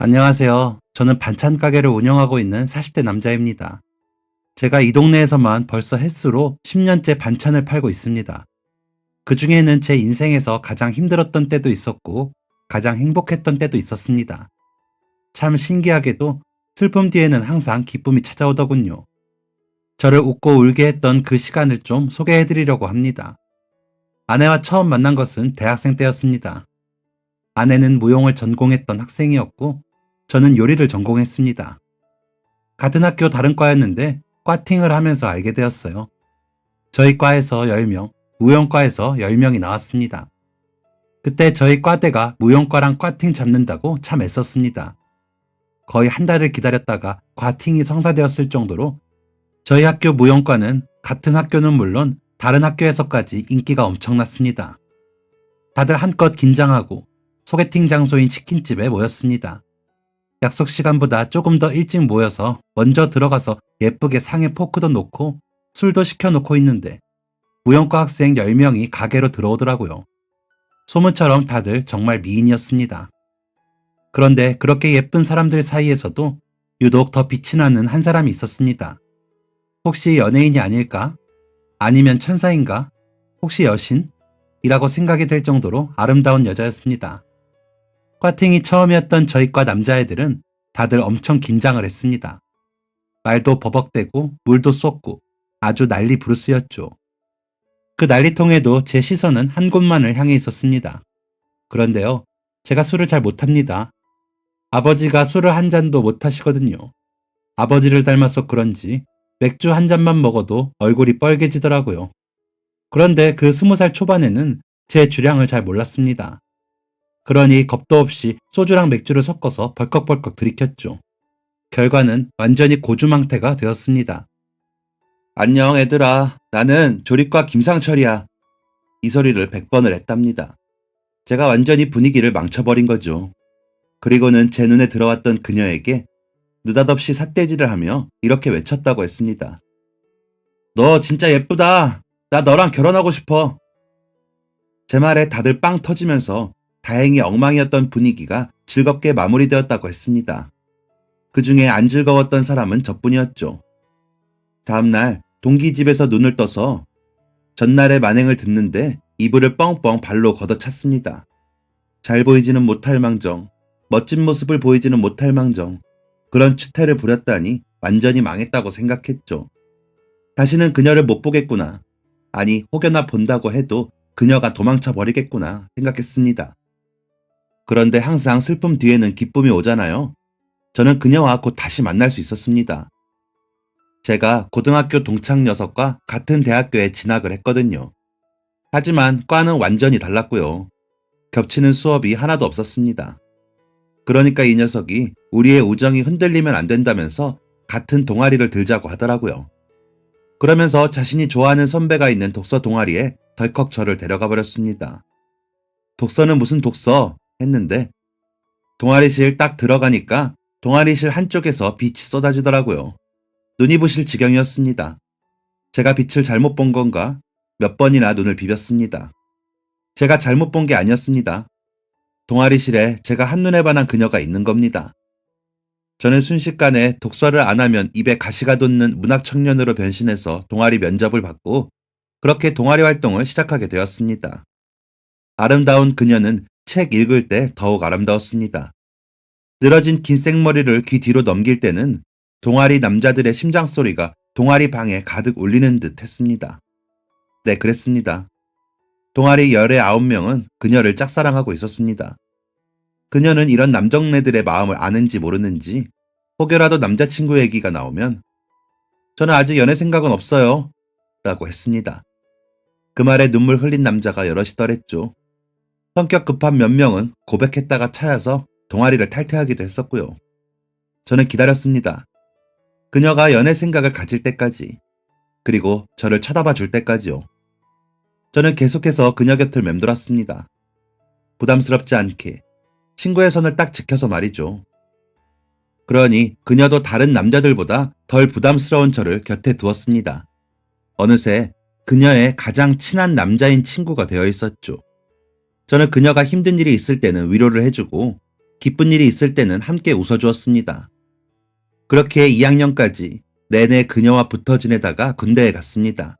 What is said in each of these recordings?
안녕하세요. 저는 반찬 가게를 운영하고 있는 40대 남자입니다. 제가 이 동네에서만 벌써 횟수로 10년째 반찬을 팔고 있습니다. 그 중에는 제 인생에서 가장 힘들었던 때도 있었고, 가장 행복했던 때도 있었습니다. 참 신기하게도 슬픔 뒤에는 항상 기쁨이 찾아오더군요. 저를 웃고 울게 했던 그 시간을 좀 소개해드리려고 합니다. 아내와 처음 만난 것은 대학생 때였습니다. 아내는 무용을 전공했던 학생이었고, 저는 요리를 전공했습니다. 같은 학교 다른 과였는데 과팅을 하면서 알게 되었어요. 저희 과에서 10명, 무용과에서 10명이 나왔습니다. 그때 저희 과대가 무용과랑 과팅 잡는다고 참 애썼습니다. 거의 한 달을 기다렸다가 과팅이 성사되었을 정도로 저희 학교 무용과는 같은 학교는 물론 다른 학교에서까지 인기가 엄청났습니다. 다들 한껏 긴장하고 소개팅 장소인 치킨집에 모였습니다. 약속 시간보다 조금 더 일찍 모여서 먼저 들어가서 예쁘게 상에 포크도 놓고 술도 시켜놓고 있는데 무용과 학생 10명이 가게로 들어오더라고요. 소문처럼 다들 정말 미인이었습니다. 그런데 그렇게 예쁜 사람들 사이에서도 유독 더 빛이 나는 한 사람이 있었습니다. 혹시 연예인이 아닐까? 아니면 천사인가? 혹시 여신? 이라고 생각이 될 정도로 아름다운 여자였습니다. 과팅이 처음이었던 저희 과 남자애들은 다들 엄청 긴장을 했습니다. 말도 버벅대고 물도 쏟고 아주 난리 부르스였죠. 그 난리통에도 제 시선은 한 곳만을 향해 있었습니다. 그런데요, 제가 술을 잘 못합니다. 아버지가 술을 한 잔도 못 하시거든요. 아버지를 닮아서 그런지 맥주 한 잔만 먹어도 얼굴이 빨개지더라고요. 그런데 그 20살 초반에는 제 주량을 잘 몰랐습니다. 그러니 겁도 없이 소주랑 맥주를 섞어서 벌컥벌컥 들이켰죠. 결과는 완전히 고주망태가 되었습니다. 안녕 애들아, 나는 조리과 김상철이야. 이 소리를 100번을 했답니다. 제가 완전히 분위기를 망쳐버린 거죠. 그리고는 제 눈에 들어왔던 그녀에게 느닷없이 삿대질을 하며 이렇게 외쳤다고 했습니다. 너 진짜 예쁘다. 나 너랑 결혼하고 싶어. 제 말에 다들 빵 터지면서 다행히 엉망이었던 분위기가 즐겁게 마무리되었다고 했습니다. 그 중에 안 즐거웠던 사람은 저뿐이었죠. 다음날 동기 집에서 눈을 떠서 전날의 만행을 듣는데 이불을 뻥뻥 발로 걷어찼습니다. 잘 보이지는 못할 망정, 멋진 모습을 보이지는 못할 망정, 그런 추태를 부렸다니 완전히 망했다고 생각했죠. 다시는 그녀를 못 보겠구나. 아니, 혹여나 본다고 해도 그녀가 도망쳐 버리겠구나 생각했습니다. 그런데 항상 슬픔 뒤에는 기쁨이 오잖아요. 저는 그녀와 곧 다시 만날 수 있었습니다. 제가 고등학교 동창 녀석과 같은 대학교에 진학을 했거든요. 하지만 과는 완전히 달랐고요. 겹치는 수업이 하나도 없었습니다. 그러니까 이 녀석이 우리의 우정이 흔들리면 안 된다면서 같은 동아리를 들자고 하더라고요. 그러면서 자신이 좋아하는 선배가 있는 독서 동아리에 덜컥 저를 데려가 버렸습니다. 독서는 무슨 독서? 했는데 동아리실 딱 들어가니까 동아리실 한쪽에서 빛이 쏟아지더라고요. 눈이 부실 지경이었습니다. 제가 빛을 잘못 본 건가? 몇 번이나 눈을 비볐습니다. 제가 잘못 본 게 아니었습니다. 동아리실에 제가 한눈에 반한 그녀가 있는 겁니다. 저는 순식간에 독서를 안 하면 입에 가시가 돋는 문학 청년으로 변신해서 동아리 면접을 받고 그렇게 동아리 활동을 시작하게 되었습니다. 아름다운 그녀는 책 읽을 때 더욱 아름다웠습니다. 늘어진 긴 생머리를 귀 뒤로 넘길 때는 동아리 남자들의 심장소리가 동아리 방에 가득 울리는 듯 했습니다. 네, 그랬습니다. 동아리 19명은 그녀를 짝사랑하고 있었습니다. 그녀는 이런 남정네들의 마음을 아는지 모르는지 혹여라도 남자친구 얘기가 나오면 저는 아직 연애 생각은 없어요 라고 했습니다. 그 말에 눈물 흘린 남자가 여럿이더랬죠. 성격 급한 몇 명은 고백했다가 차여서 동아리를 탈퇴하기도 했었고요. 저는 기다렸습니다. 그녀가 연애 생각을 가질 때까지, 그리고 저를 쳐다봐 줄 때까지요. 저는 계속해서 그녀 곁을 맴돌았습니다. 부담스럽지 않게 친구의 선을 딱 지켜서 말이죠. 그러니 그녀도 다른 남자들보다 덜 부담스러운 저를 곁에 두었습니다. 어느새 그녀의 가장 친한 남자인 친구가 되어 있었죠. 저는 그녀가 힘든 일이 있을 때는 위로를 해주고 기쁜 일이 있을 때는 함께 웃어주었습니다. 그렇게 2학년까지 내내 그녀와 붙어 지내다가 군대에 갔습니다.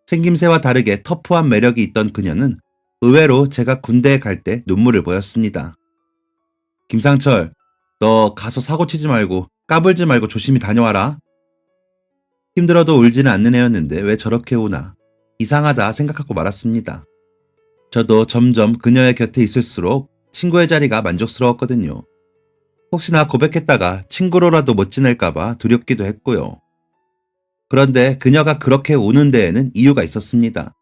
생김새와 다르게 터프한 매력이 있던 그녀는 의외로 제가 군대에 갈 때 눈물을 보였습니다. 김상철, 너 가서 사고 치지 말고 까불지 말고 조심히 다녀와라. 힘들어도 울지는 않는 애였는데 왜 저렇게 우나 이상하다 생각하고 말았습니다. 저도 점점 그녀의 곁에 있을수록 친구의 자리가 만족스러웠거든요. 혹시나 고백했다가 친구로라도 못 지낼까봐 두렵기도 했고요. 그런데 그녀가 그렇게 우는 데에는 이유가 있었습니다.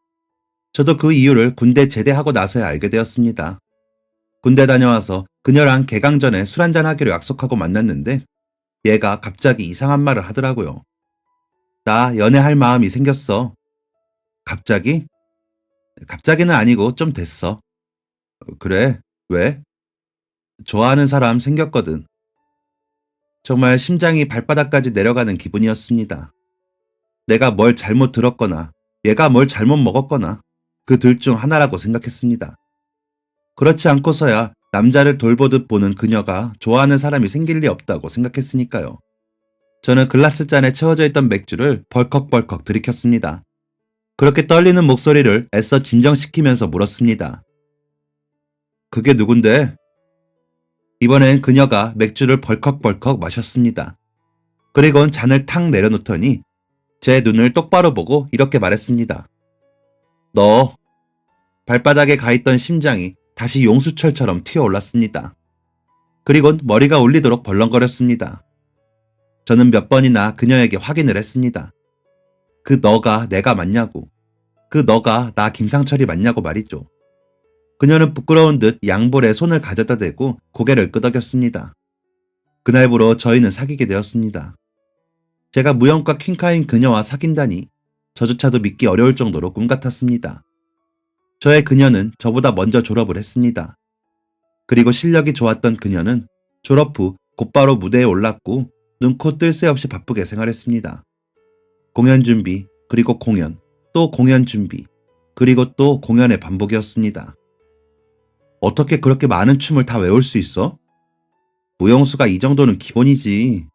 저도 그 이유를 군대 제대하고 나서야 알게 되었습니다. 군대 다녀와서 그녀랑 개강 전에 술 한잔 하기로 약속하고 만났는데 얘가 갑자기 이상한 말을 하더라고요. 나 연애할 마음이 생겼어. 갑자기? 갑자기는 아니고 좀 됐어. 그래? 왜? 좋아하는 사람 생겼거든. 정말 심장이 발바닥까지 내려가는 기분이었습니다. 내가 뭘 잘못 들었거나 얘가 뭘 잘못 먹었거나 그 둘 중 하나라고 생각했습니다. 그렇지 않고서야 남자를 돌보듯 보는 그녀가 좋아하는 사람이 생길 리 없다고 생각했으니까요. 저는 글라스 잔에 채워져 있던 맥주를 벌컥벌컥 들이켰습니다. 그렇게 떨리는 목소리를 애써 진정시키면서 물었습니다. 그게 누군데? 이번엔 그녀가 맥주를 벌컥벌컥 마셨습니다. 그리곤 잔을 탁 내려놓더니 제 눈을 똑바로 보고 이렇게 말했습니다. 너. 발바닥에 가있던 심장이 다시 용수철처럼 튀어올랐습니다. 그리곤 머리가 울리도록 벌렁거렸습니다. 저는 몇 번이나 그녀에게 확인을 했습니다. 그 너가 내가 맞냐고. 그 너가 나 김상철이 맞냐고 말이죠. 그녀는 부끄러운 듯 양볼에 손을 가져다 대고 고개를 끄덕였습니다. 그날부로 저희는 사귀게 되었습니다. 제가 무용과 퀸카인 그녀와 사귄다니 저조차도 믿기 어려울 정도로 꿈 같았습니다. 저의 그녀는 저보다 먼저 졸업을 했습니다. 그리고 실력이 좋았던 그녀는 졸업 후 곧바로 무대에 올랐고 눈코 뜰 새 없이 바쁘게 생활했습니다. 공연 준비, 그리고 공연, 또 공연 준비, 그리고 또 공연의 반복이었습니다. 어떻게 그렇게 많은 춤을 다 외울 수 있어? 무용수가 이 정도는 기본이지.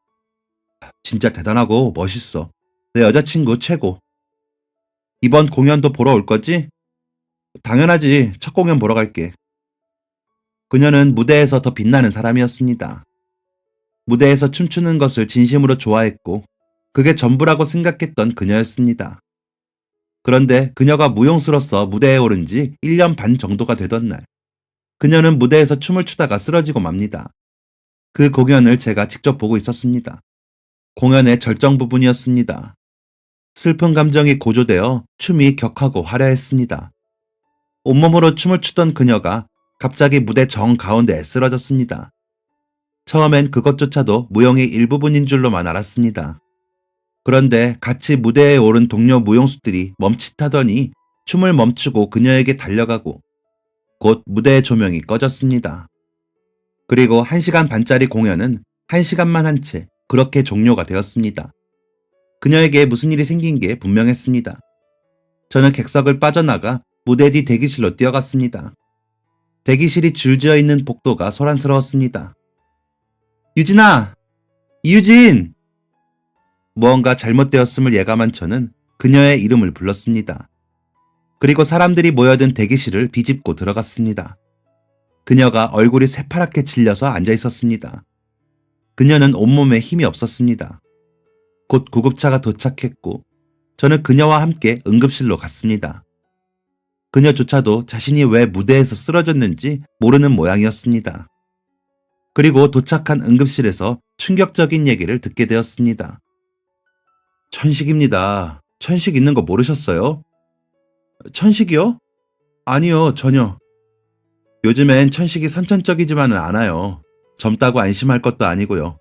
진짜 대단하고 멋있어. 내 여자친구 최고. 이번 공연도 보러 올 거지? 당연하지. 첫 공연 보러 갈게. 그녀는 무대에서 더 빛나는 사람이었습니다. 무대에서 춤추는 것을 진심으로 좋아했고 그게 전부라고 생각했던 그녀였습니다. 그런데 그녀가 무용수로서 무대에 오른 지 1년 반 정도가 되던 날 그녀는 무대에서 춤을 추다가 쓰러지고 맙니다. 그 공연을 제가 직접 보고 있었습니다. 공연의 절정 부분이었습니다. 슬픈 감정이 고조되어 춤이 격하고 화려했습니다. 온몸으로 춤을 추던 그녀가 갑자기 무대 정가운데에 쓰러졌습니다. 처음엔 그것조차도 무용의 일부분인 줄로만 알았습니다. 그런데 같이 무대에 오른 동료 무용수들이 멈칫하더니 춤을 멈추고 그녀에게 달려가고 곧 무대의 조명이 꺼졌습니다. 그리고 1시간 반짜리 공연은 1시간만 한 채 그렇게 종료가 되었습니다. 그녀에게 무슨 일이 생긴 게 분명했습니다. 저는 객석을 빠져나가 무대 뒤 대기실로 뛰어갔습니다. 대기실이 줄지어 있는 복도가 소란스러웠습니다. 유진아! 이유진! 무언가 잘못되었음을 예감한 저는 그녀의 이름을 불렀습니다. 그리고 사람들이 모여든 대기실을 비집고 들어갔습니다. 그녀가 얼굴이 새파랗게 질려서 앉아 있었습니다. 그녀는 온몸에 힘이 없었습니다. 곧 구급차가 도착했고 저는 그녀와 함께 응급실로 갔습니다. 그녀조차도 자신이 왜 무대에서 쓰러졌는지 모르는 모양이었습니다. 그리고 도착한 응급실에서 충격적인 얘기를 듣게 되었습니다. 천식입니다. 천식 있는 거 모르셨어요? 천식이요? 아니요, 전혀. 요즘엔 천식이 선천적이지만은 않아요. 젊다고 안심할 것도 아니고요.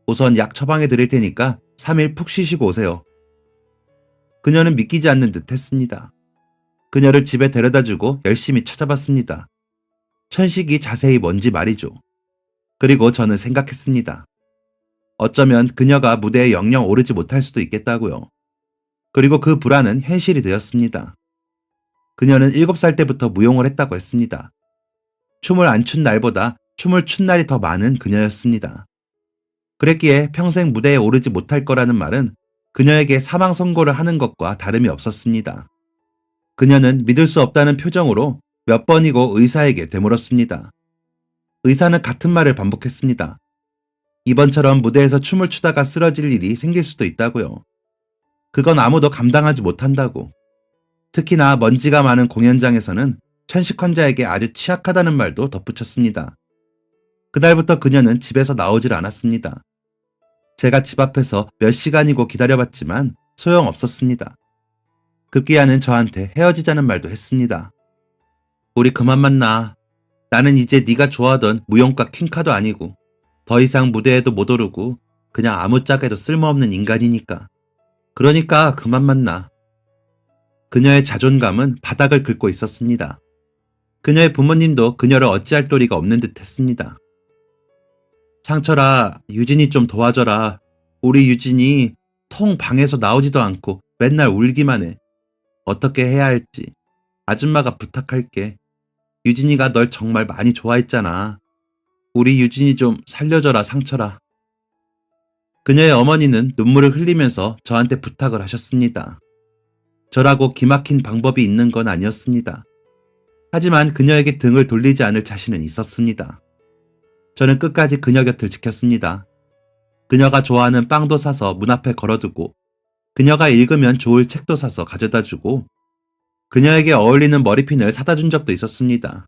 우선 약 처방해 드릴 테니까 3일 푹 쉬시고 오세요. 그녀는 믿기지 않는 듯 했습니다. 그녀를 집에 데려다주고 열심히 찾아봤습니다. 천식이 자세히 뭔지 말이죠. 그리고 저는 생각했습니다. 어쩌면 그녀가 무대에 영영 오르지 못할 수도 있겠다고요. 그리고 그 불안은 현실이 되었습니다. 그녀는 7살 때부터 무용을 했다고 했습니다. 춤을 안 춘 날보다 춤을 춘 날이 더 많은 그녀였습니다. 그랬기에 평생 무대에 오르지 못할 거라는 말은 그녀에게 사망 선고를 하는 것과 다름이 없었습니다. 그녀는 믿을 수 없다는 표정으로 몇 번이고 의사에게 되물었습니다. 의사는 같은 말을 반복했습니다. 이번처럼 무대에서 춤을 추다가 쓰러질 일이 생길 수도 있다고요. 그건 아무도 감당하지 못한다고. 특히나 먼지가 많은 공연장에서는 천식 환자에게 아주 취약하다는 말도 덧붙였습니다. 그날부터 그녀는 집에서 나오질 않았습니다. 제가 집 앞에서 몇 시간이고 기다려봤지만 소용없었습니다. 급기야는 저한테 헤어지자는 말도 했습니다. 우리 그만 만나. 나는 이제 네가 좋아하던 무용가 퀸카도 아니고 더 이상 무대에도 못 오르고 그냥 아무짝에도 쓸모없는 인간이니까. 그러니까 그만 만나. 그녀의 자존감은 바닥을 긁고 있었습니다. 그녀의 부모님도 그녀를 어찌할 도리가 없는 듯 했습니다. 상철아, 유진이 좀 도와줘라. 우리 유진이 통 방에서 나오지도 않고 맨날 울기만 해. 어떻게 해야 할지. 아줌마가 부탁할게. 유진이가 널 정말 많이 좋아했잖아. 우리 유진이 좀 살려줘라, 상철아. 그녀의 어머니는 눈물을 흘리면서 저한테 부탁을 하셨습니다. 저라고 기막힌 방법이 있는 건 아니었습니다. 하지만 그녀에게 등을 돌리지 않을 자신은 있었습니다. 저는 끝까지 그녀 곁을 지켰습니다. 그녀가 좋아하는 빵도 사서 문 앞에 걸어두고, 그녀가 읽으면 좋을 책도 사서 가져다주고, 그녀에게 어울리는 머리핀을 사다 준 적도 있었습니다.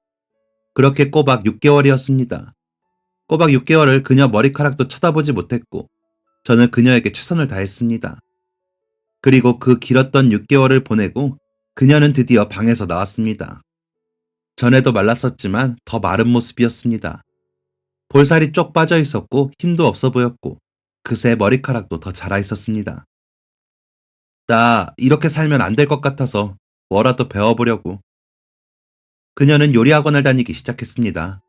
그렇게 꼬박 6개월이었습니다. 꼬박 6개월을 그녀 머리카락도 쳐다보지 못했고, 저는 그녀에게 최선을 다했습니다. 그리고 그 길었던 6개월을 보내고 그녀는 드디어 방에서 나왔습니다. 전에도 말랐었지만 더 마른 모습이었습니다. 볼살이 쪽 빠져 있었고 힘도 없어 보였고 그새 머리카락도 더 자라 있었습니다. 나 이렇게 살면 안 될 것 같아서 뭐라도 배워보려고. 그녀는 요리학원을 다니기 시작했습니다.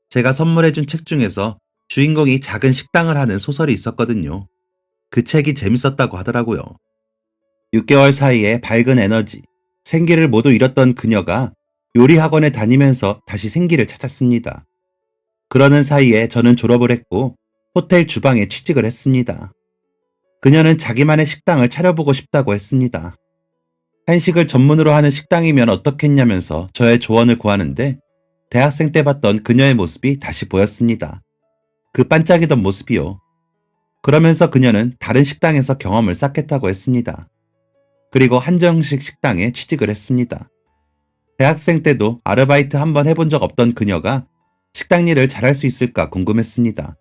제가 선물해준 책 중에서 주인공이 작은 식당을 하는 소설이 있었거든요. 그 책이 재밌었다고 하더라고요. 6개월 사이에 밝은 에너지, 생기를 모두 잃었던 그녀가 요리학원에 다니면서 다시 생기를 찾았습니다. 그러는 사이에 저는 졸업을 했고 호텔 주방에 취직을 했습니다. 그녀는 자기만의 식당을 차려보고 싶다고 했습니다. 한식을 전문으로 하는 식당이면 어떻겠냐면서 저의 조언을 구하는데 대학생 때 봤던 그녀의 모습이 다시 보였습니다. 그 반짝이던 모습이요. 그러면서 그녀는 다른 식당에서 경험을 쌓겠다고 했습니다. 그리고 한정식 식당에 취직을 했습니다. 대학생 때도 아르바이트 한번 해본 적 없던 그녀가 식당 일을 잘할 수 있을까 궁금했습니다.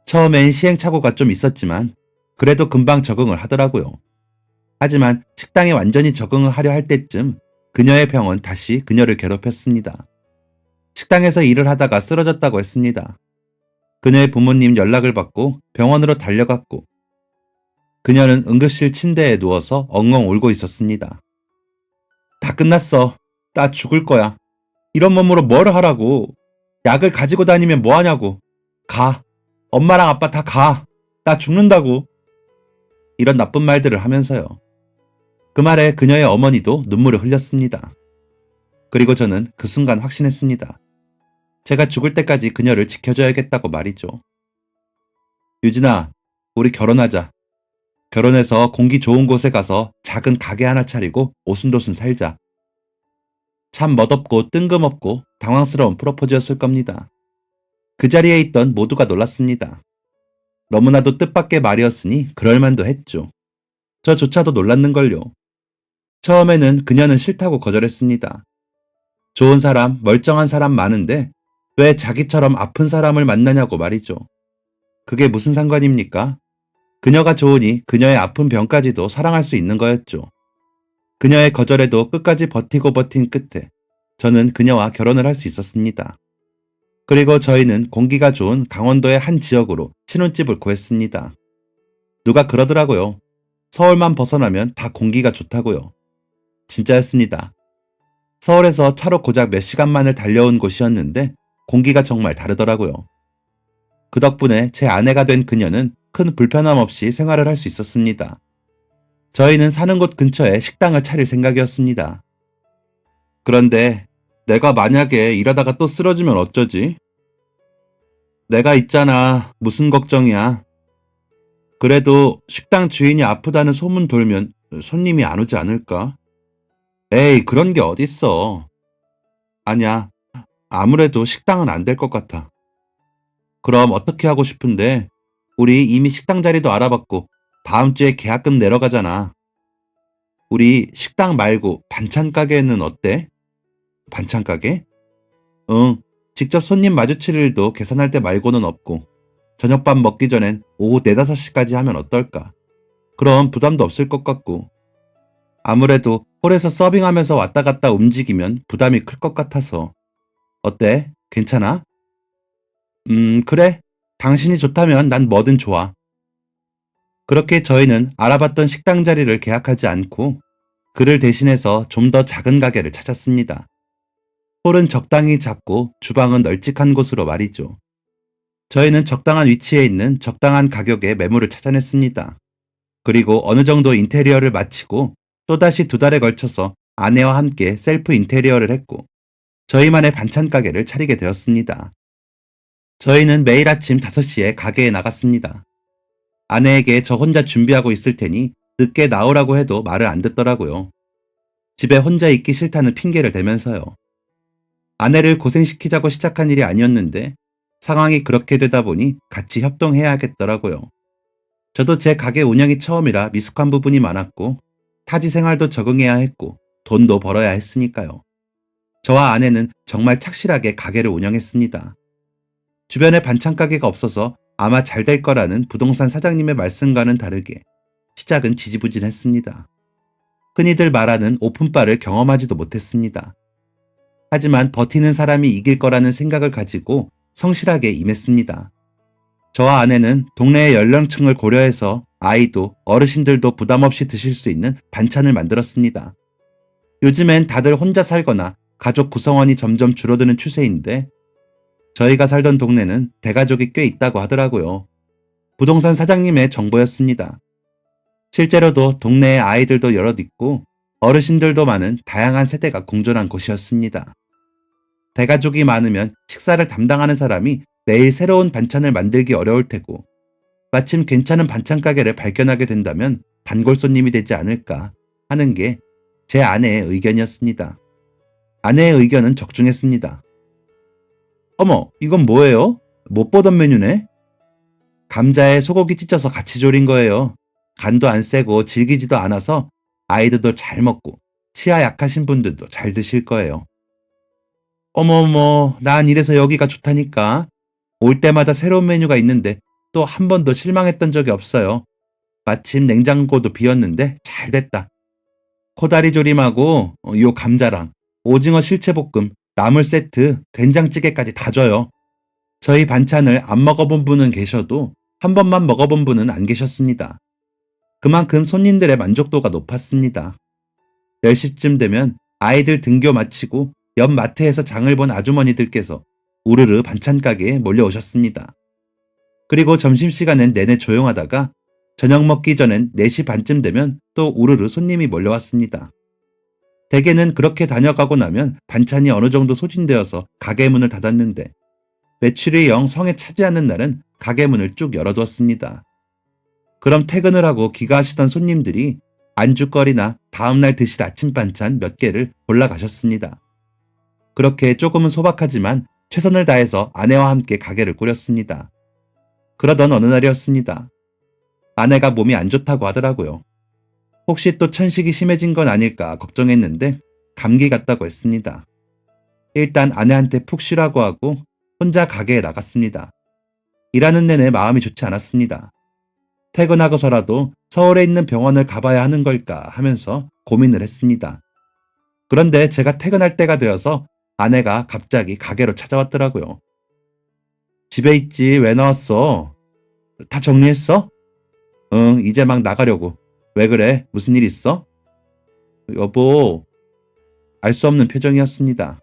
처음엔 시행착오가 좀 있었지만 그래도 금방 적응을 하더라고요. 하지만 식당에 완전히 적응을 하려 할 때쯤 그녀의 병은 다시 그녀를 괴롭혔습니다. 식당에서 일을 하다가 쓰러졌다고 했습니다. 그녀의 부모님 연락을 받고 병원으로 달려갔고 그녀는 응급실 침대에 누워서 엉엉 울고 있었습니다. 다 끝났어. 나 죽을 거야. 이런 몸으로 뭘 하라고. 약을 가지고 다니면 뭐 하냐고. 가. 엄마랑 아빠 다 가. 나 죽는다고. 이런 나쁜 말들을 하면서요. 그 말에 그녀의 어머니도 눈물을 흘렸습니다. 그리고 저는 그 순간 확신했습니다. 제가 죽을 때까지 그녀를 지켜줘야겠다고 말이죠. 유진아, 우리 결혼하자. 결혼해서 공기 좋은 곳에 가서 작은 가게 하나 차리고 오순도순 살자. 참 멋없고 뜬금없고 당황스러운 프로포즈였을 겁니다. 그 자리에 있던 모두가 놀랐습니다. 너무나도 뜻밖의 말이었으니 그럴만도 했죠. 저조차도 놀랐는걸요. 처음에는 그녀는 싫다고 거절했습니다. 좋은 사람, 멀쩡한 사람 많은데 왜 자기처럼 아픈 사람을 만나냐고 말이죠. 그게 무슨 상관입니까? 그녀가 좋으니 그녀의 아픈 병까지도 사랑할 수 있는 거였죠. 그녀의 거절에도 끝까지 버티고 버틴 끝에 저는 그녀와 결혼을 할 수 있었습니다. 그리고 저희는 공기가 좋은 강원도의 한 지역으로 신혼집을 구했습니다. 누가 그러더라고요. 서울만 벗어나면 다 공기가 좋다고요. 진짜였습니다. 서울에서 차로 고작 몇 시간만을 달려온 곳이었는데 공기가 정말 다르더라고요. 그 덕분에 제 아내가 된 그녀는 큰 불편함 없이 생활을 할 수 있었습니다. 저희는 사는 곳 근처에 식당을 차릴 생각이었습니다. 그런데 내가 만약에 일하다가 또 쓰러지면 어쩌지? 내가 있잖아. 무슨 걱정이야. 그래도 식당 주인이 아프다는 소문 돌면 손님이 안 오지 않을까? 에이, 그런 게 어딨어. 아니야. 아무래도 식당은 안 될 것 같아. 그럼 어떻게 하고 싶은데? 우리 이미 식당 자리도 알아봤고, 다음 주에 계약금 내러 가잖아. 우리 식당 말고 반찬 가게는 어때? 반찬 가게? 응. 직접 손님 마주칠 일도 계산할 때 말고는 없고, 저녁밥 먹기 전엔 오후 4, 5시까지 하면 어떨까? 그럼 부담도 없을 것 같고, 아무래도 홀에서 서빙하면서 왔다 갔다 움직이면 부담이 클 것 같아서. 어때? 괜찮아? 그래. 당신이 좋다면 난 뭐든 좋아. 그렇게 저희는 알아봤던 식당 자리를 계약하지 않고 그를 대신해서 좀 더 작은 가게를 찾았습니다. 홀은 적당히 작고 주방은 널찍한 곳으로 말이죠. 저희는 적당한 위치에 있는 적당한 가격의 매물을 찾아냈습니다. 그리고 어느 정도 인테리어를 마치고 또다시 2달에 걸쳐서 아내와 함께 셀프 인테리어를 했고 저희만의 반찬 가게를 차리게 되었습니다. 저희는 매일 아침 5시에 가게에 나갔습니다. 아내에게 저 혼자 준비하고 있을 테니 늦게 나오라고 해도 말을 안 듣더라고요. 집에 혼자 있기 싫다는 핑계를 대면서요. 아내를 고생시키자고 시작한 일이 아니었는데 상황이 그렇게 되다 보니 같이 협동해야겠더라고요. 저도 제 가게 운영이 처음이라 미숙한 부분이 많았고 타지 생활도 적응해야 했고 돈도 벌어야 했으니까요. 저와 아내는 정말 착실하게 가게를 운영했습니다. 주변에 반찬 가게가 없어서 아마 잘 될 거라는 부동산 사장님의 말씀과는 다르게 시작은 지지부진했습니다. 흔히들 말하는 오픈바를 경험하지도 못했습니다. 하지만 버티는 사람이 이길 거라는 생각을 가지고 성실하게 임했습니다. 저와 아내는 동네의 연령층을 고려해서 아이도 어르신들도 부담 없이 드실 수 있는 반찬을 만들었습니다. 요즘엔 다들 혼자 살거나 가족 구성원이 점점 줄어드는 추세인데 저희가 살던 동네는 대가족이 꽤 있다고 하더라고요. 부동산 사장님의 정보였습니다. 실제로도 동네에 아이들도 여럿 있고 어르신들도 많은 다양한 세대가 공존한 곳이었습니다. 대가족이 많으면 식사를 담당하는 사람이 매일 새로운 반찬을 만들기 어려울 테고 마침 괜찮은 반찬 가게를 발견하게 된다면 단골 손님이 되지 않을까 하는 게 제 아내의 의견이었습니다. 아내의 의견은 적중했습니다. 어머, 이건 뭐예요? 못 보던 메뉴네? 감자에 소고기 찢어서 같이 졸인 거예요. 간도 안 세고 질기지도 않아서 아이들도 잘 먹고 치아 약하신 분들도 잘 드실 거예요. 어머머, 난 이래서 여기가 좋다니까. 올 때마다 새로운 메뉴가 있는데 또 한 번도 실망했던 적이 없어요. 마침 냉장고도 비었는데 잘 됐다. 코다리 조림하고 요 감자랑 오징어 실체볶음, 나물 세트, 된장찌개까지 다 줘요. 저희 반찬을 안 먹어본 분은 계셔도 한 번만 먹어본 분은 안 계셨습니다. 그만큼 손님들의 만족도가 높았습니다. 10시쯤 되면 아이들 등교 마치고 옆 마트에서 장을 본 아주머니들께서 우르르 반찬 가게에 몰려오셨습니다. 그리고 점심시간엔 내내 조용하다가 저녁 먹기 전엔 4시 반쯤 되면 또 우르르 손님이 몰려왔습니다. 대개는 그렇게 다녀가고 나면 반찬이 어느 정도 소진되어서 가게 문을 닫았는데 매출이 영 성에 차지 않는 날은 가게 문을 쭉 열어두었습니다. 그럼 퇴근을 하고 귀가하시던 손님들이 안주거리나 다음날 드실 아침 반찬 몇 개를 골라가셨습니다. 그렇게 조금은 소박하지만 최선을 다해서 아내와 함께 가게를 꾸렸습니다. 그러던 어느 날이었습니다. 아내가 몸이 안 좋다고 하더라고요. 혹시 또 천식이 심해진 건 아닐까 걱정했는데 감기 같다고 했습니다. 일단 아내한테 푹 쉬라고 하고 혼자 가게에 나갔습니다. 일하는 내내 마음이 좋지 않았습니다. 퇴근하고서라도 서울에 있는 병원을 가봐야 하는 걸까 하면서 고민을 했습니다. 그런데 제가 퇴근할 때가 되어서 아내가 갑자기 가게로 찾아왔더라고요. 집에 있지 왜 나왔어? 다 정리했어? 응, 이제 막 나가려고. 왜 그래? 무슨 일 있어? 여보, 알 수 없는 표정이었습니다.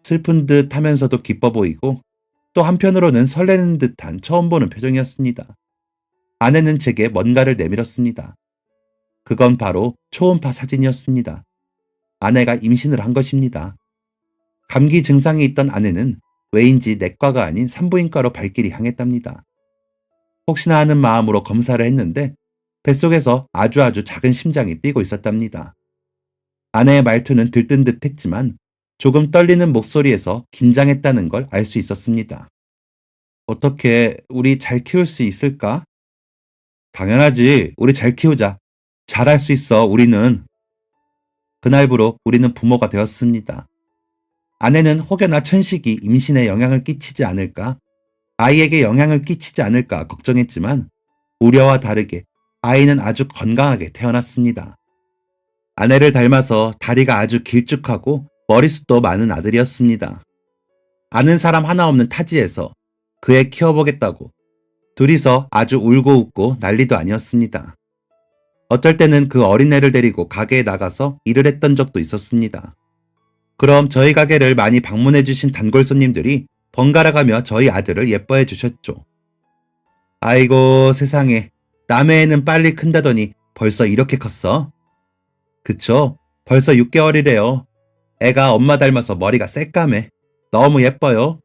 슬픈 듯 하면서도 기뻐 보이고 또 한편으로는 설레는 듯한 처음 보는 표정이었습니다. 아내는 제게 뭔가를 내밀었습니다. 그건 바로 초음파 사진이었습니다. 아내가 임신을 한 것입니다. 감기 증상이 있던 아내는 왜인지 내과가 아닌 산부인과로 발길이 향했답니다. 혹시나 하는 마음으로 검사를 했는데 뱃속에서 아주 작은 심장이 뛰고 있었답니다. 아내의 말투는 들뜬 듯 했지만 조금 떨리는 목소리에서 긴장했다는 걸 알 수 있었습니다. 어떻게 우리 잘 키울 수 있을까? 당연하지. 우리 잘 키우자. 잘할 수 있어, 우리는. 그날부로 우리는 부모가 되었습니다. 아내는 혹여나 천식이 임신에 영향을 끼치지 않을까, 아이에게 영향을 끼치지 않을까 걱정했지만 우려와 다르게 아이는 아주 건강하게 태어났습니다. 아내를 닮아서 다리가 아주 길쭉하고 머리숱도 많은 아들이었습니다. 아는 사람 하나 없는 타지에서 그 애 키워보겠다고 둘이서 아주 울고 웃고 난리도 아니었습니다. 어떨 때는 그 어린애를 데리고 가게에 나가서 일을 했던 적도 있었습니다. 그럼 저희 가게를 많이 방문해 주신 단골 손님들이 번갈아 가며 저희 아들을 예뻐해 주셨죠. 아이고 세상에, 남의 애는 빨리 큰다더니 벌써 이렇게 컸어? 그쵸? 벌써 6개월이래요. 애가 엄마 닮아서 머리가 새까매. 너무 예뻐요.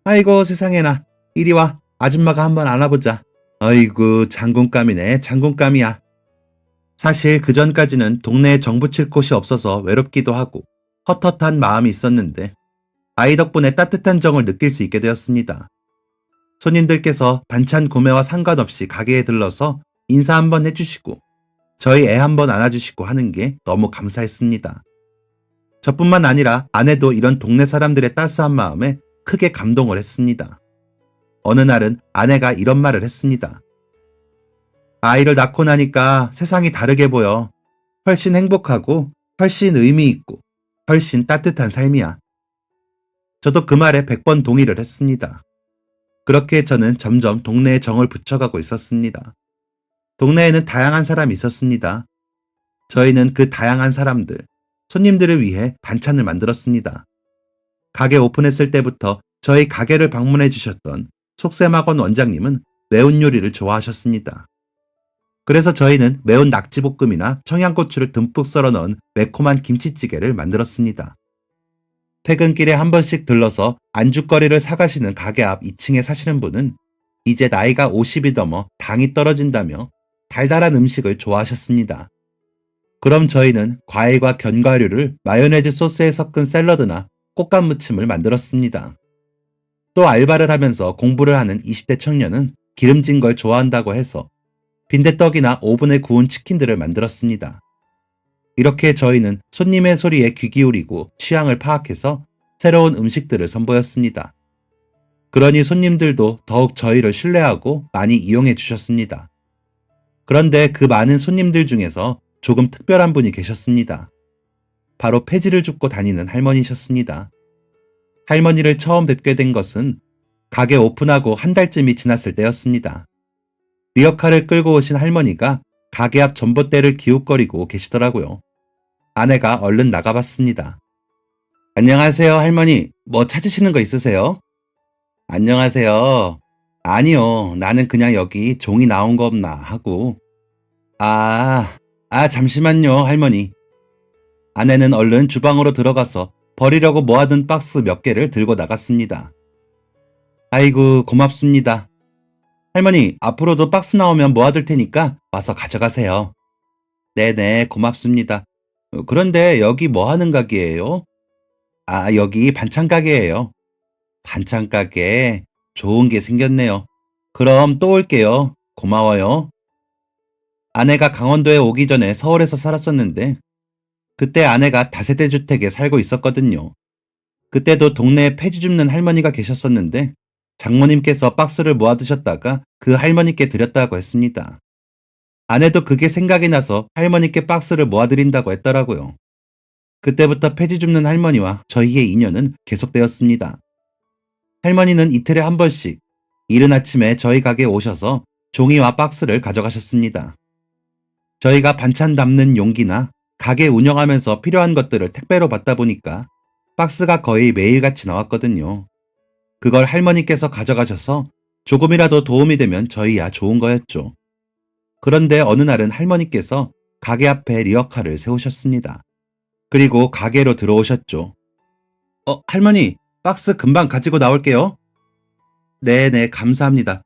아이고 세상에나, 이리 와. 아줌마가 한번 안아보자. 아이고 장군감이네, 장군감이야. 사실 그전까지는 동네에 정부 칠 곳이 없어서 외롭기도 하고 헛헛한 마음이 있었는데 아이 덕분에 따뜻한 정을 느낄 수 있게 되었습니다. 손님들께서 반찬 구매와 상관없이 가게에 들러서 인사 한번 해주시고 저희 애 한번 안아주시고 하는 게 너무 감사했습니다. 저뿐만 아니라 아내도 이런 동네 사람들의 따스한 마음에 크게 감동을 했습니다. 어느 날은 아내가 이런 말을 했습니다. 아이를 낳고 나니까 세상이 다르게 보여. 훨씬 행복하고 훨씬 의미 있고 훨씬 따뜻한 삶이야. 저도 그 말에 100번 동의를 했습니다. 그렇게 저는 점점 동네에 정을 붙여가고 있었습니다. 동네에는 다양한 사람이 있었습니다. 저희는 그 다양한 사람들, 손님들을 위해 반찬을 만들었습니다. 가게 오픈했을 때부터 저희 가게를 방문해 주셨던 속셈학원 원장님은 매운 요리를 좋아하셨습니다. 그래서 저희는 매운 낙지볶음이나 청양고추를 듬뿍 썰어 넣은 매콤한 김치찌개를 만들었습니다. 퇴근길에 한 번씩 들러서 안주거리를 사가시는 가게 앞 2층에 사시는 분은 이제 나이가 50이 넘어 당이 떨어진다며 달달한 음식을 좋아하셨습니다. 그럼 저희는 과일과 견과류를 마요네즈 소스에 섞은 샐러드나 꽃감 무침을 만들었습니다. 또 알바를 하면서 공부를 하는 20대 청년은 기름진 걸 좋아한다고 해서 빈대떡이나 오븐에 구운 치킨들을 만들었습니다. 이렇게 저희는 손님의 소리에 귀 기울이고 취향을 파악해서 새로운 음식들을 선보였습니다. 그러니 손님들도 더욱 저희를 신뢰하고 많이 이용해 주셨습니다. 그런데 그 많은 손님들 중에서 조금 특별한 분이 계셨습니다. 바로 폐지를 줍고 다니는 할머니셨습니다. 할머니를 처음 뵙게 된 것은 가게 오픈하고 한 달쯤이 지났을 때였습니다. 리어카를 끌고 오신 할머니가 가게 앞 전봇대를 기웃거리고 계시더라고요. 아내가 얼른 나가봤습니다. 안녕하세요, 할머니. 뭐 찾으시는 거 있으세요? 안녕하세요. 아니요, 나는 그냥 여기 종이 나온 거 없나 하고. 잠시만요, 할머니. 아내는 얼른 주방으로 들어가서 버리려고 모아둔 박스 몇 개를 들고 나갔습니다. 아이고, 고맙습니다. 할머니, 앞으로도 박스 나오면 모아둘 테니까 와서 가져가세요. 네네, 고맙습니다. 그런데 여기 뭐 하는 가게예요? 여기 반찬 가게예요. 반찬 가게, 좋은 게 생겼네요. 그럼 또 올게요. 고마워요. 아내가 강원도에 오기 전에 서울에서 살았었는데 그때 아내가 다세대 주택에 살고 있었거든요. 그때도 동네에 폐지 줍는 할머니가 계셨었는데 장모님께서 박스를 모아두셨다가 그 할머니께 드렸다고 했습니다. 아내도 그게 생각이 나서 할머니께 박스를 모아드린다고 했더라고요. 그때부터 폐지 줍는 할머니와 저희의 인연은 계속되었습니다. 할머니는 이틀에 한 번씩 이른 아침에 저희 가게에 오셔서 종이와 박스를 가져가셨습니다. 저희가 반찬 담는 용기나 가게 운영하면서 필요한 것들을 택배로 받다 보니까 박스가 거의 매일같이 나왔거든요. 그걸 할머니께서 가져가셔서 조금이라도 도움이 되면 저희야 좋은 거였죠. 그런데 어느 날은 할머니께서 가게 앞에 리어카를 세우셨습니다. 그리고 가게로 들어오셨죠. 할머니, 박스 금방 가지고 나올게요. 네네, 감사합니다.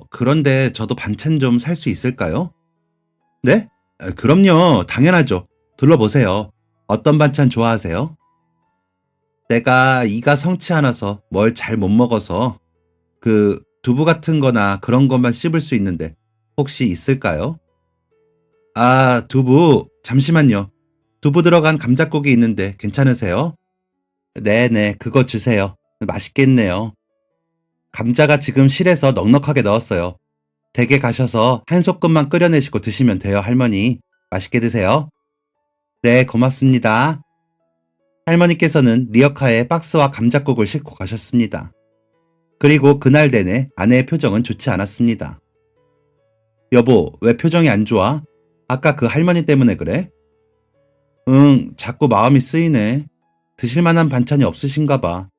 그런데 저도 반찬 좀 살 수 있을까요? 네? 그럼요. 당연하죠. 둘러보세요. 어떤 반찬 좋아하세요? 내가 이가 성치 않아서 뭘 잘 못 먹어서 두부 같은 거나 그런 것만 씹을 수 있는데 혹시 있을까요? 아, 두부. 잠시만요. 두부 들어간 감자국이 있는데 괜찮으세요? 네네, 그거 주세요. 맛있겠네요. 감자가 지금 실에서 넉넉하게 넣었어요. 댁에 가셔서 한 소끔만 끓여내시고 드시면 돼요, 할머니. 맛있게 드세요. 네, 고맙습니다. 할머니께서는 리어카에 박스와 감자국을 싣고 가셨습니다. 그리고 그날 내내 아내의 표정은 좋지 않았습니다. 여보, 왜 표정이 안 좋아? 아까 그 할머니 때문에 그래? 응, 자꾸 마음이 쓰이네. 드실 만한 반찬이 없으신가 봐.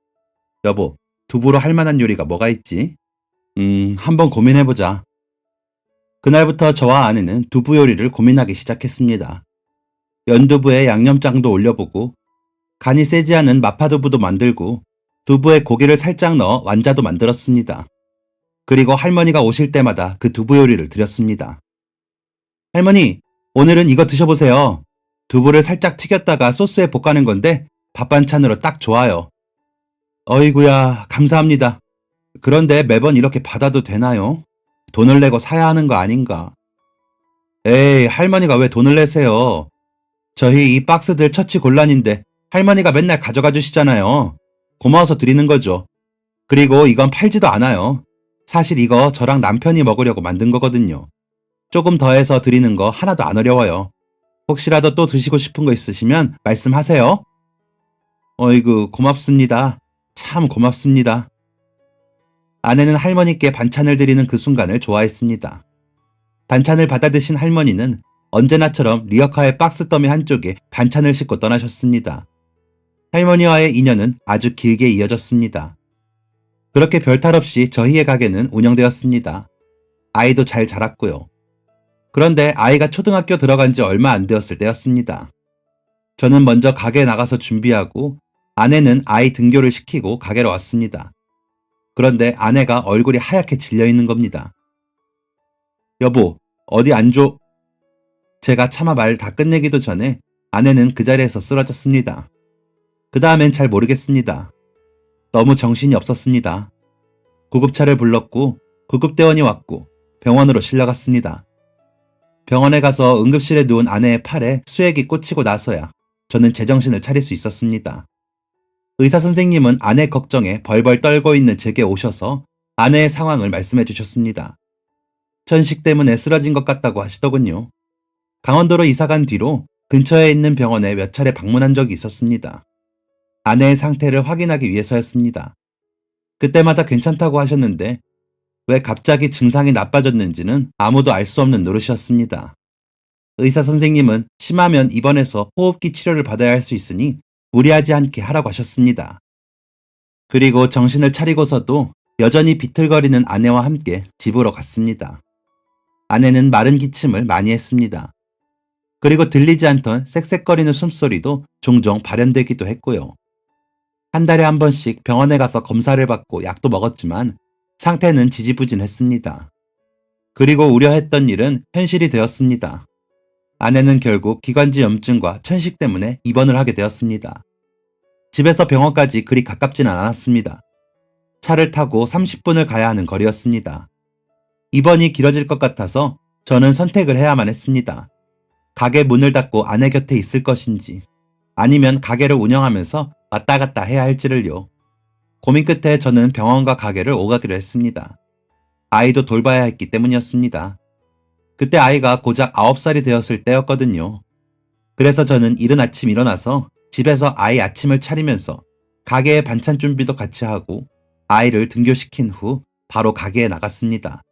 여보, 두부로 할 만한 요리가 뭐가 있지? 한번 고민해보자. 그날부터 저와 아내는 두부 요리를 고민하기 시작했습니다. 연두부에 양념장도 올려보고, 간이 세지 않은 마파두부도 만들고, 두부에 고기를 살짝 넣어 완자도 만들었습니다. 그리고 할머니가 오실 때마다 그 두부 요리를 드렸습니다. 할머니, 오늘은 이거 드셔보세요. 두부를 살짝 튀겼다가 소스에 볶아낸 건데 밥 반찬으로 딱 좋아요. 어이구야, 감사합니다. 그런데 매번 이렇게 받아도 되나요? 돈을 내고 사야 하는 거 아닌가? 에이, 할머니가 왜 돈을 내세요? 저희 이 박스들 처치곤란인데 할머니가 맨날 가져가 주시잖아요. 고마워서 드리는 거죠. 그리고 이건 팔지도 않아요. 사실 이거 저랑 남편이 먹으려고 만든 거거든요. 조금 더해서 드리는 거 하나도 안 어려워요. 혹시라도 또 드시고 싶은 거 있으시면 말씀하세요. 어이구, 고맙습니다. 참 고맙습니다. 아내는 할머니께 반찬을 드리는 그 순간을 좋아했습니다. 반찬을 받아 드신 할머니는 언제나처럼 리어카의 박스 더미 한쪽에 반찬을 싣고 떠나셨습니다. 할머니와의 인연은 아주 길게 이어졌습니다. 그렇게 별탈 없이 저희의 가게는 운영되었습니다. 아이도 잘 자랐고요. 그런데 아이가 초등학교 들어간 지 얼마 안 되었을 때였습니다. 저는 먼저 가게에 나가서 준비하고 아내는 아이 등교를 시키고 가게로 왔습니다. 그런데 아내가 얼굴이 하얗게 질려 있는 겁니다. 여보, 어디 안 좋? 제가 차마 말 다 끝내기도 전에 아내는 그 자리에서 쓰러졌습니다. 그 다음엔 잘 모르겠습니다. 너무 정신이 없었습니다. 구급차를 불렀고 구급대원이 왔고 병원으로 실려갔습니다. 병원에 가서 응급실에 누운 아내의 팔에 수액이 꽂히고 나서야 저는 제정신을 차릴 수 있었습니다. 의사 선생님은 아내 걱정에 벌벌 떨고 있는 제게 오셔서 아내의 상황을 말씀해 주셨습니다. 천식 때문에 쓰러진 것 같다고 하시더군요. 강원도로 이사간 뒤로 근처에 있는 병원에 몇 차례 방문한 적이 있었습니다. 아내의 상태를 확인하기 위해서였습니다. 그때마다 괜찮다고 하셨는데 왜 갑자기 증상이 나빠졌는지는 아무도 알 수 없는 노릇이었습니다. 의사 선생님은 심하면 입원해서 호흡기 치료를 받아야 할 수 있으니 무리하지 않게 하라고 하셨습니다. 그리고 정신을 차리고서도 여전히 비틀거리는 아내와 함께 집으로 갔습니다. 아내는 마른 기침을 많이 했습니다. 그리고 들리지 않던 쌕쌕거리는 숨소리도 종종 발현되기도 했고요. 한 달에 한 번씩 병원에 가서 검사를 받고 약도 먹었지만 상태는 지지부진했습니다. 그리고 우려했던 일은 현실이 되었습니다. 아내는 결국 기관지 염증과 천식 때문에 입원을 하게 되었습니다. 집에서 병원까지 그리 가깝지는 않았습니다. 차를 타고 30분을 가야 하는 거리였습니다. 입원이 길어질 것 같아서 저는 선택을 해야만 했습니다. 가게 문을 닫고 아내 곁에 있을 것인지 아니면 가게를 운영하면서 왔다 갔다 해야 할지를요. 고민 끝에 저는 병원과 가게를 오가기로 했습니다. 아이도 돌봐야 했기 때문이었습니다. 그때 아이가 고작 9살이 되었을 때였거든요. 그래서 저는 이른 아침 일어나서 집에서 아이 아침을 차리면서 가게의 반찬 준비도 같이 하고 아이를 등교시킨 후 바로 가게에 나갔습니다.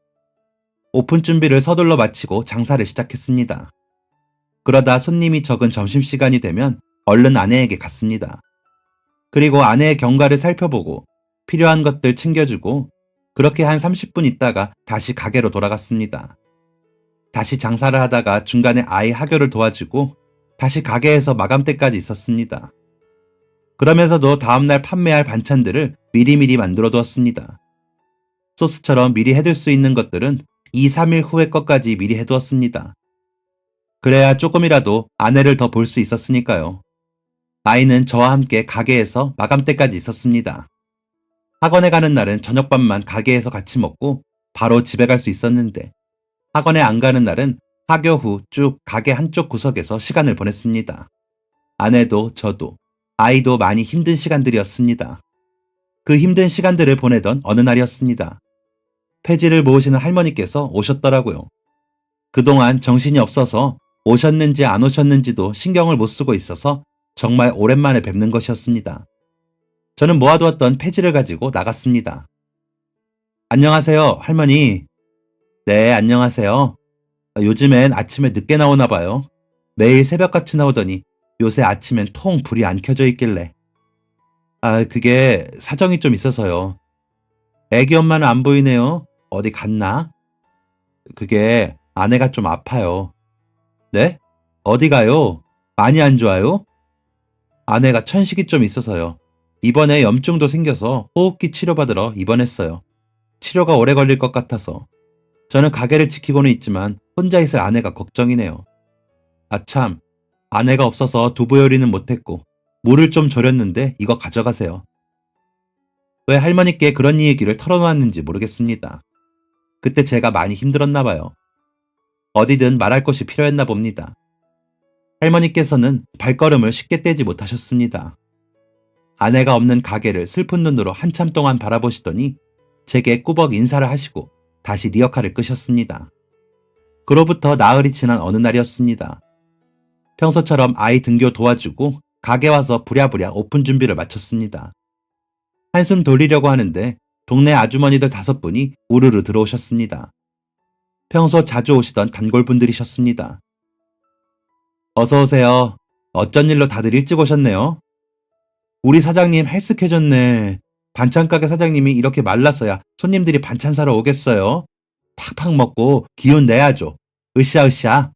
오픈 준비를 서둘러 마치고 장사를 시작했습니다. 그러다 손님이 적은 점심시간이 되면 얼른 아내에게 갔습니다. 그리고 아내의 경과를 살펴보고 필요한 것들 챙겨주고 그렇게 한 30분 있다가 다시 가게로 돌아갔습니다. 다시 장사를 하다가 중간에 아이 학교를 도와주고 다시 가게에서 마감 때까지 있었습니다. 그러면서도 다음날 판매할 반찬들을 미리미리 만들어 두었습니다. 소스처럼 미리 해둘 수 있는 것들은 2, 3일 후의 것까지 미리 해두었습니다. 그래야 조금이라도 아내를 더 볼 수 있었으니까요. 아이는 저와 함께 가게에서 마감 때까지 있었습니다. 학원에 가는 날은 저녁밥만 가게에서 같이 먹고 바로 집에 갈 수 있었는데, 학원에 안 가는 날은 하교 후 쭉 가게 한쪽 구석에서 시간을 보냈습니다. 아내도 저도 아이도 많이 힘든 시간들이었습니다. 그 힘든 시간들을 보내던 어느 날이었습니다. 폐지를 모으시는 할머니께서 오셨더라고요. 그동안 정신이 없어서 오셨는지 안 오셨는지도 신경을 못 쓰고 있어서 정말 오랜만에 뵙는 것이었습니다. 저는 모아두었던 폐지를 가지고 나갔습니다. 안녕하세요, 할머니. 네, 안녕하세요. 요즘엔 아침에 늦게 나오나 봐요. 매일 새벽같이 나오더니 요새 아침엔 통 불이 안 켜져 있길래. 그게 사정이 좀 있어서요. 애기 엄마는 안 보이네요. 어디 갔나? 그게 아내가 좀 아파요. 네? 어디 가요? 많이 안 좋아요? 아내가 천식이 좀 있어서요. 이번에 염증도 생겨서 호흡기 치료받으러 입원했어요. 치료가 오래 걸릴 것 같아서. 저는 가게를 지키고는 있지만 혼자 있을 아내가 걱정이네요. 참, 아내가 없어서 두부 요리는 못했고 물을 좀 졸였는데 이거 가져가세요. 왜 할머니께 그런 얘기를 털어놓았는지 모르겠습니다. 그때 제가 많이 힘들었나 봐요. 어디든 말할 것이 필요했나 봅니다. 할머니께서는 발걸음을 쉽게 떼지 못하셨습니다. 아내가 없는 가게를 슬픈 눈으로 한참 동안 바라보시더니 제게 꾸벅 인사를 하시고 다시 리어카를 끄셨습니다. 그로부터 나흘이 지난 어느 날이었습니다. 평소처럼 아이 등교 도와주고 가게 와서 부랴부랴 오픈 준비를 마쳤습니다. 한숨 돌리려고 하는데 동네 아주머니들 5분이 우르르 들어오셨습니다. 평소 자주 오시던 단골분들이셨습니다. 어서 오세요. 어쩐 일로 다들 일찍 오셨네요. 우리 사장님 헬스케졌네. 반찬가게 사장님이 이렇게 말라서야 손님들이 반찬 사러 오겠어요. 팍팍 먹고 기운 내야죠. 으쌰으쌰.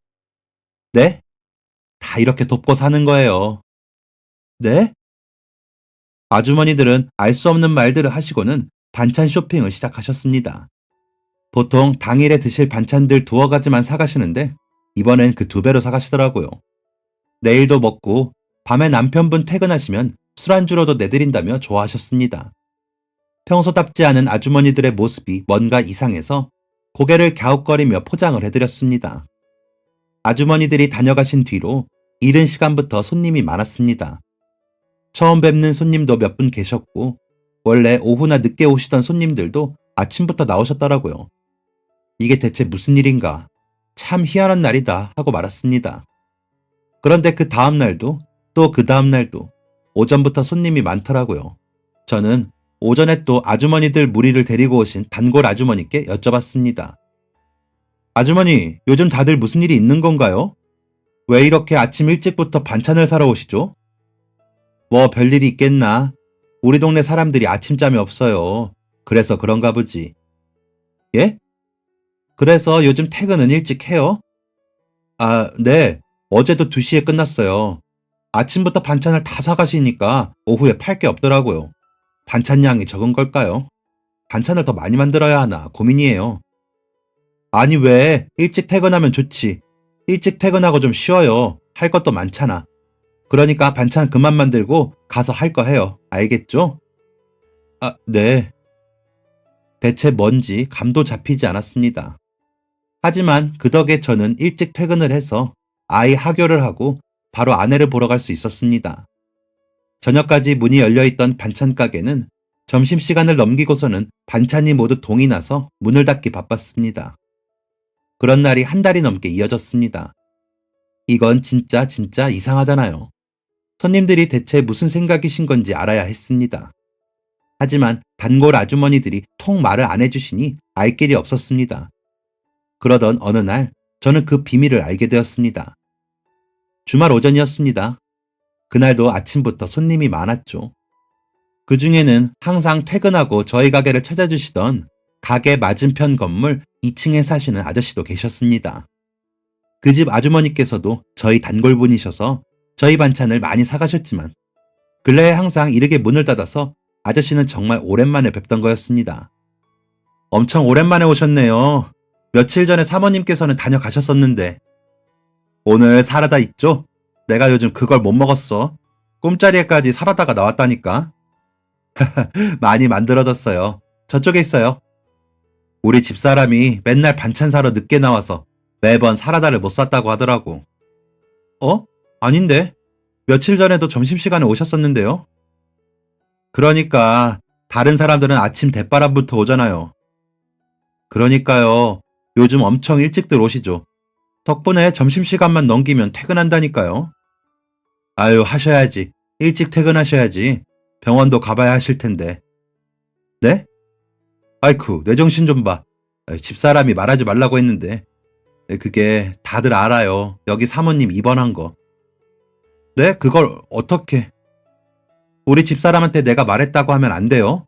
네? 다 이렇게 돕고 사는 거예요. 네? 아주머니들은 알 수 없는 말들을 하시고는 반찬 쇼핑을 시작하셨습니다. 보통 당일에 드실 반찬들 2가지만 사가시는데 이번엔 그 2배로 사가시더라고요. 내일도 먹고 밤에 남편분 퇴근하시면 술안주로도 내드린다며 좋아하셨습니다. 평소답지 않은 아주머니들의 모습이 뭔가 이상해서 고개를 갸웃거리며 포장을 해드렸습니다. 아주머니들이 다녀가신 뒤로 이른 시간부터 손님이 많았습니다. 처음 뵙는 손님도 몇 분 계셨고 원래 오후나 늦게 오시던 손님들도 아침부터 나오셨더라고요. 이게 대체 무슨 일인가? 참 희한한 날이다 하고 말았습니다. 그런데 그 다음 날도 또 그 다음 날도 오전부터 손님이 많더라고요. 저는 오전에 또 아주머니들 무리를 데리고 오신 단골 아주머니께 여쭤봤습니다. 아주머니, 요즘 다들 무슨 일이 있는 건가요? 왜 이렇게 아침 일찍부터 반찬을 사러 오시죠? 뭐 별일이 있겠나? 우리 동네 사람들이 아침잠이 없어요. 그래서 그런가 보지. 예? 그래서 요즘 퇴근은 일찍 해요? 네. 어제도 2시에 끝났어요. 아침부터 반찬을 다 사가시니까 오후에 팔 게 없더라고요. 반찬 양이 적은 걸까요? 반찬을 더 많이 만들어야 하나 고민이에요. 아니 왜? 일찍 퇴근하면 좋지. 일찍 퇴근하고 좀 쉬어요. 할 것도 많잖아. 그러니까 반찬 그만 만들고 가서 할 거 해요. 알겠죠? 네. 대체 뭔지 감도 잡히지 않았습니다. 하지만 그 덕에 저는 일찍 퇴근을 해서 아이 하교를 하고 바로 아내를 보러 갈 수 있었습니다. 저녁까지 문이 열려있던 반찬 가게는 점심시간을 넘기고서는 반찬이 모두 동이 나서 문을 닫기 바빴습니다. 그런 날이 1달이 넘게 이어졌습니다. 이건 진짜 이상하잖아요. 손님들이 대체 무슨 생각이신 건지 알아야 했습니다. 하지만 단골 아주머니들이 통 말을 안 해주시니 알 길이 없었습니다. 그러던 어느 날 저는 그 비밀을 알게 되었습니다. 주말 오전이었습니다. 그날도 아침부터 손님이 많았죠. 그 중에는 항상 퇴근하고 저희 가게를 찾아주시던 가게 맞은편 건물 2층에 사시는 아저씨도 계셨습니다. 그 집 아주머니께서도 저희 단골분이셔서 저희 반찬을 많이 사가셨지만 근래에 항상 이르게 문을 닫아서 아저씨는 정말 오랜만에 뵙던 거였습니다. 엄청 오랜만에 오셨네요. 며칠 전에 사모님께서는 다녀가셨었는데. 오늘 사라다 있죠? 내가 요즘 그걸 못 먹었어. 꿈자리에까지 사라다가 나왔다니까. 많이 만들어졌어요. 저쪽에 있어요. 우리 집사람이 맨날 반찬 사러 늦게 나와서 매번 사라다를 못 샀다고 하더라고. 어? 아닌데. 며칠 전에도 점심시간에 오셨었는데요. 그러니까 다른 사람들은 아침 대바람부터 오잖아요. 그러니까요. 요즘 엄청 일찍들 오시죠. 덕분에 점심시간만 넘기면 퇴근한다니까요. 아유, 하셔야지. 일찍 퇴근하셔야지. 병원도 가봐야 하실 텐데. 네? 아이쿠, 내 정신 좀 봐. 집사람이 말하지 말라고 했는데. 그게 다들 알아요. 여기 사모님 입원한 거. 네? 그걸 어떻게? 우리 집사람한테 내가 말했다고 하면 안 돼요.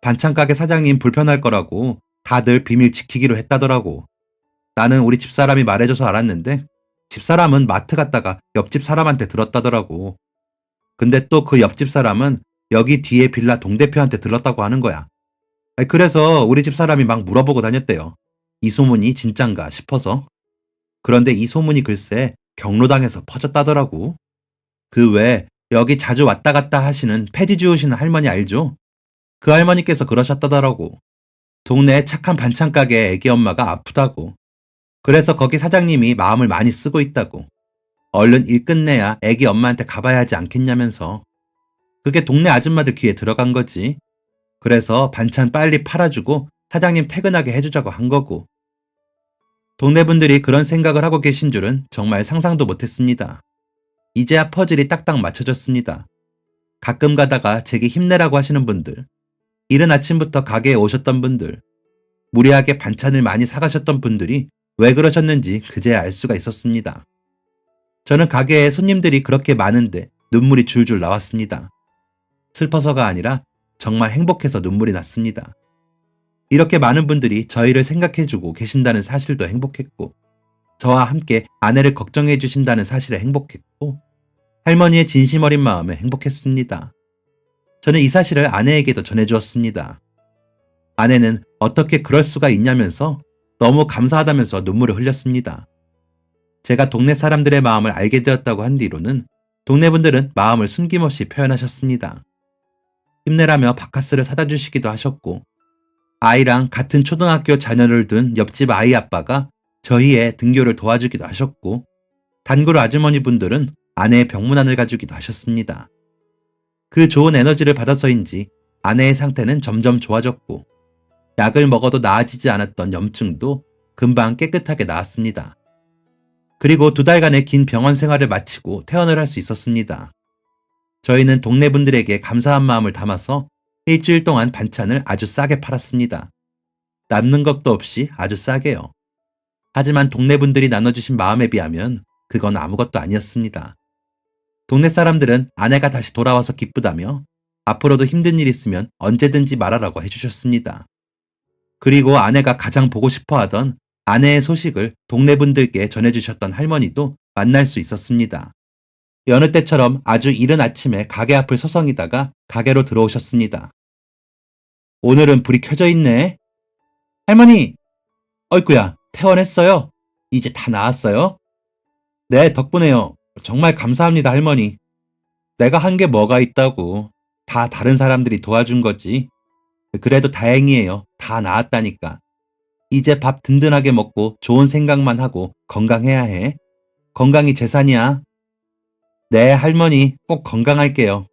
반찬가게 사장님 불편할 거라고 다들 비밀 지키기로 했다더라고. 나는 우리 집사람이 말해줘서 알았는데 집사람은 마트 갔다가 옆집 사람한테 들었다더라고. 근데 또 그 옆집 사람은 여기 뒤에 빌라 동대표한테 들었다고 하는 거야. 그래서 우리 집사람이 막 물어보고 다녔대요. 이 소문이 진짠가 싶어서. 그런데 이 소문이 글쎄 경로당에서 퍼졌다더라고. 그 외 여기 자주 왔다 갔다 하시는 폐지 주우시는 할머니 알죠? 그 할머니께서 그러셨다더라고. 동네에 착한 반찬가게 애기 엄마가 아프다고. 그래서 거기 사장님이 마음을 많이 쓰고 있다고. 얼른 일 끝내야 애기 엄마한테 가봐야 하지 않겠냐면서. 그게 동네 아줌마들 귀에 들어간 거지. 그래서 반찬 빨리 팔아주고 사장님 퇴근하게 해주자고 한 거고. 동네 분들이 그런 생각을 하고 계신 줄은 정말 상상도 못했습니다. 이제야 퍼즐이 딱딱 맞춰졌습니다. 가끔 가다가 제게 힘내라고 하시는 분들, 이른 아침부터 가게에 오셨던 분들, 무리하게 반찬을 많이 사가셨던 분들이 왜 그러셨는지 그제야 알 수가 있었습니다. 저는 가게에 손님들이 그렇게 많은데 눈물이 줄줄 나왔습니다. 슬퍼서가 아니라 정말 행복해서 눈물이 났습니다. 이렇게 많은 분들이 저희를 생각해주고 계신다는 사실도 행복했고, 저와 함께 아내를 걱정해 주신다는 사실에 행복했고, 할머니의 진심 어린 마음에 행복했습니다. 저는 이 사실을 아내에게도 전해주었습니다. 아내는 어떻게 그럴 수가 있냐면서 너무 감사하다면서 눈물을 흘렸습니다. 제가 동네 사람들의 마음을 알게 되었다고 한 뒤로는 동네 분들은 마음을 숨김없이 표현하셨습니다. 힘내라며 바카스를 사다 주시기도 하셨고, 아이랑 같은 초등학교 자녀를 둔 옆집 아이 아빠가 저희의 등교를 도와주기도 하셨고, 단골 아주머니 분들은 아내의 병문안을 가주기도 하셨습니다. 그 좋은 에너지를 받아서인지 아내의 상태는 점점 좋아졌고, 약을 먹어도 나아지지 않았던 염증도 금방 깨끗하게 나았습니다. 그리고 2달간의 긴 병원 생활을 마치고 퇴원을 할 수 있었습니다. 저희는 동네 분들에게 감사한 마음을 담아서 일주일 동안 반찬을 아주 싸게 팔았습니다. 남는 것도 없이 아주 싸게요. 하지만 동네 분들이 나눠주신 마음에 비하면 그건 아무것도 아니었습니다. 동네 사람들은 아내가 다시 돌아와서 기쁘다며 앞으로도 힘든 일 있으면 언제든지 말하라고 해주셨습니다. 그리고 아내가 가장 보고 싶어 하던 아내의 소식을 동네 분들께 전해주셨던 할머니도 만날 수 있었습니다. 여느 때처럼 아주 이른 아침에 가게 앞을 서성이다가 가게로 들어오셨습니다. 오늘은 불이 켜져 있네. 할머니! 어이구야, 퇴원했어요? 이제 다 나았어요? 네, 덕분에요. 정말 감사합니다, 할머니. 내가 한 게 뭐가 있다고. 다 다른 사람들이 도와준 거지. 그래도 다행이에요. 다 나았다니까. 이제 밥 든든하게 먹고 좋은 생각만 하고 건강해야 해. 건강이 재산이야. 네, 할머니, 꼭 건강할게요.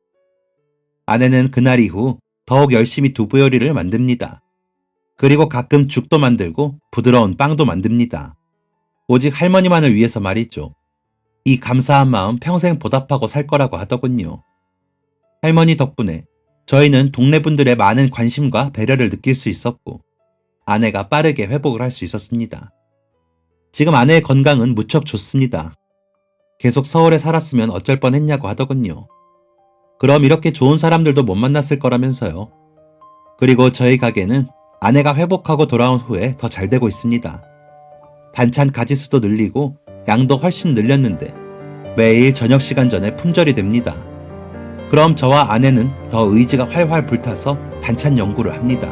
아내는 그날 이후 더욱 열심히 두부 요리를 만듭니다. 그리고 가끔 죽도 만들고 부드러운 빵도 만듭니다. 오직 할머니만을 위해서 말이죠. 이 감사한 마음 평생 보답하고 살 거라고 하더군요. 할머니 덕분에 저희는 동네 분들의 많은 관심과 배려를 느낄 수 있었고, 아내가 빠르게 회복을 할 수 있었습니다. 지금 아내의 건강은 무척 좋습니다. 계속 서울에 살았으면 어쩔 뻔했냐고 하더군요. 그럼 이렇게 좋은 사람들도 못 만났을 거라면서요. 그리고 저희 가게는 아내가 회복하고 돌아온 후에 더 잘 되고 있습니다. 반찬 가지수도 늘리고 양도 훨씬 늘렸는데 매일 저녁 시간 전에 품절이 됩니다. 그럼 저와 아내는 더 의지가 활활 불타서 반찬 연구를 합니다.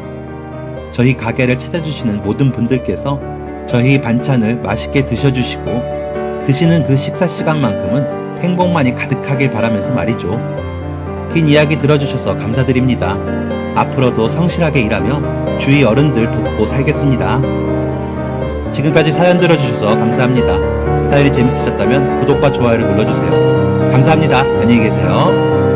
저희 가게를 찾아주시는 모든 분들께서 저희 반찬을 맛있게 드셔주시고 드시는 그 식사 시간만큼은 행복만이 가득하길 바라면서 말이죠. 긴 이야기 들어주셔서 감사드립니다. 앞으로도 성실하게 일하며 주위 어른들 돕고 살겠습니다. 지금까지 사연 들어주셔서 감사합니다. 사연이 재밌으셨다면 구독과 좋아요를 눌러주세요. 감사합니다. 안녕히 계세요.